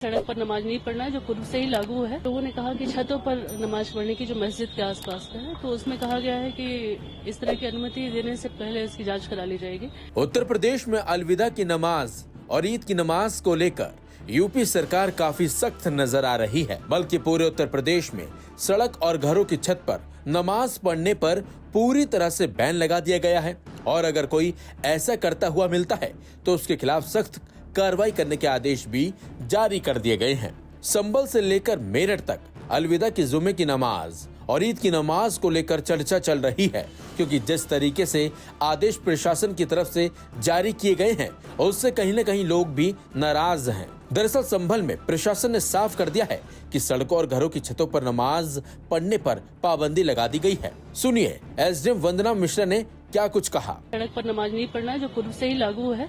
सड़क पर नमाज नहीं पढ़ना है, जो पूर्व से ही लागू है। लोगों ने कहा कि छतों पर नमाज पढ़ने की जो मस्जिद के आसपास का है, तो उसमें कहा गया है कि इस तरह की अनुमति देने से पहले इसकी जांच करा ली जाएगी। उत्तर प्रदेश में अलविदा की नमाज और ईद की नमाज को लेकर यूपी सरकार काफी सख्त नजर आ रही है, बल्कि पूरे उत्तर प्रदेश में सड़क और घरों की छत पर नमाज पढ़ने पर पूरी तरह से बैन लगा दिया गया है और अगर कोई ऐसा करता हुआ मिलता है तो उसके खिलाफ सख्त कार्रवाई करने के आदेश भी जारी कर दिए गए हैं। संभल से लेकर मेरठ तक अलविदा की जुमे की नमाज और ईद की नमाज को लेकर चर्चा चल रही है, क्योंकि जिस तरीके से आदेश प्रशासन की तरफ से जारी किए गए हैं उससे कहीं न कहीं लोग भी नाराज हैं। दरअसल संभल में प्रशासन ने साफ कर दिया है कि सड़कों और घरों की छतों पर नमाज पढ़ने पर पाबंदी लगा दी गई है। सुनिए एसडीएम वंदना मिश्रा ने क्या कुछ कहा। सड़क पर नमाज नहीं पढ़ना है, जो पूर्व से ही लागू है,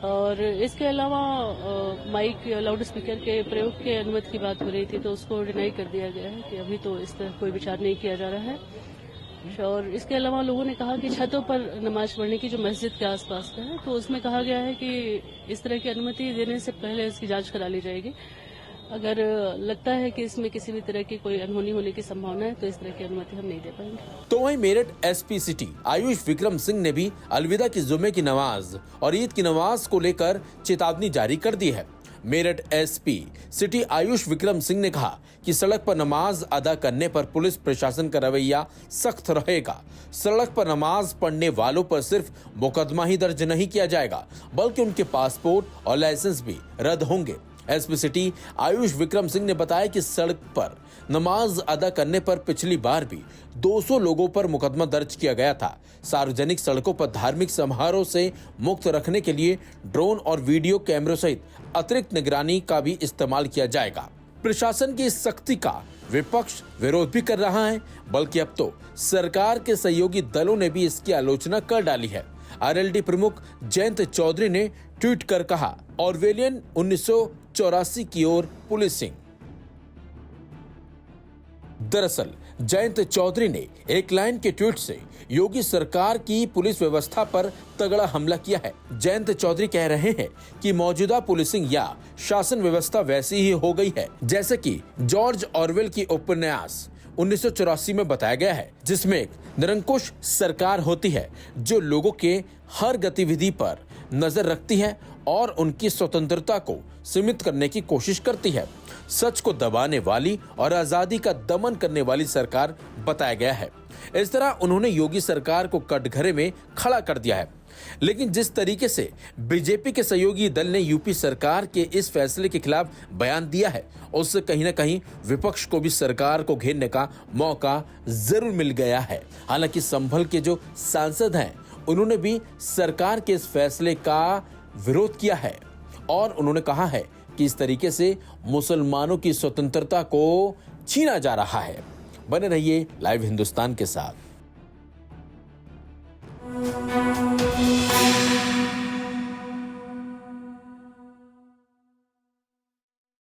और इसके अलावा माइक लाउड स्पीकर के प्रयोग के अनुमति की बात हो रही थी, तो उसको डिनाई कर दिया गया है कि अभी तो इस तरह कोई विचार नहीं किया जा रहा है। और इसके अलावा लोगों ने कहा कि छतों पर नमाज पढ़ने की जो मस्जिद के आसपास का है, तो उसमें कहा गया है कि इस तरह की अनुमति देने से पहले इसकी जांच करा ली जाएगी। अगर लगता है कि इसमें किसी भी तरह की कोई अनहोनी होने की संभावना है तो इस तरह की अनुमति हम नहीं दे पाएंगे। तो वहीं मेरठ एसपी सिटी आयुष विक्रम सिंह ने भी अलविदा की जुमे की नमाज और ईद की नमाज को लेकर चेतावनी जारी कर दी है। मेरठ एसपी सिटी आयुष विक्रम सिंह ने कहा कि सड़क पर नमाज अदा करने पर पुलिस प्रशासन का रवैया सख्त रहेगा। सड़क पर नमाज पढ़ने वालों पर सिर्फ मुकदमा ही दर्ज नहीं किया जाएगा, बल्कि उनके पासपोर्ट और लाइसेंस भी रद्द होंगे। एसपी सिटी आयुष विक्रम सिंह ने बताया कि सड़क पर नमाज अदा करने पर पिछली बार भी 200 लोगों पर मुकदमा दर्ज किया गया था। सार्वजनिक सड़कों पर धार्मिक समारोह से मुक्त रखने के लिए ड्रोन और वीडियो कैमरों सहित अतिरिक्त निगरानी का भी इस्तेमाल किया जाएगा। प्रशासन की इस सख्ती का विपक्ष विरोध भी कर रहा है, बल्कि अब तो सरकार के सहयोगी दलों ने भी इसकी आलोचना कर डाली है। आरएलडी प्रमुख जयंत चौधरी ने ट्वीट कर कहा, ऑरवेलियन 1984 की ओर पुलिसिंग। दरअसल जयंत चौधरी ने एक लाइन के ट्वीट से योगी सरकार की पुलिस व्यवस्था पर तगड़ा हमला किया है। जयंत चौधरी कह रहे हैं कि मौजूदा पुलिसिंग या शासन व्यवस्था वैसी ही हो गई है जैसे कि जॉर्ज ऑरवेल की उपन्यास 1984 में बताया गया है, जिसमें एक निरंकुश सरकार होती है जो लोगों के हर गतिविधि पर नजर रखती है और उनकी स्वतंत्रता को सीमित करने की कोशिश करती है। सच को दबाने वाली और आजादी का दमन करने वाली सरकार बताया गया है। इस तरह उन्होंने योगी सरकार को कटघरे में खड़ा कर दिया है। लेकिन जिस तरीके से बीजेपी के सहयोगी दल ने यूपी सरकार के इस फैसले के खिलाफ बयान दिया है, उससे कहीं न कहीं विपक्ष को भी सरकार को घेरने का मौका जरूर मिल गया है। हालांकि संभल के जो सांसद हैं उन्होंने भी सरकार के इस फैसले का विरोध किया है और उन्होंने कहा है कि इस तरीके से मुसलमानों की स्वतंत्रता को छीना जा रहा है। बने रहिए लाइव हिंदुस्तान के साथ।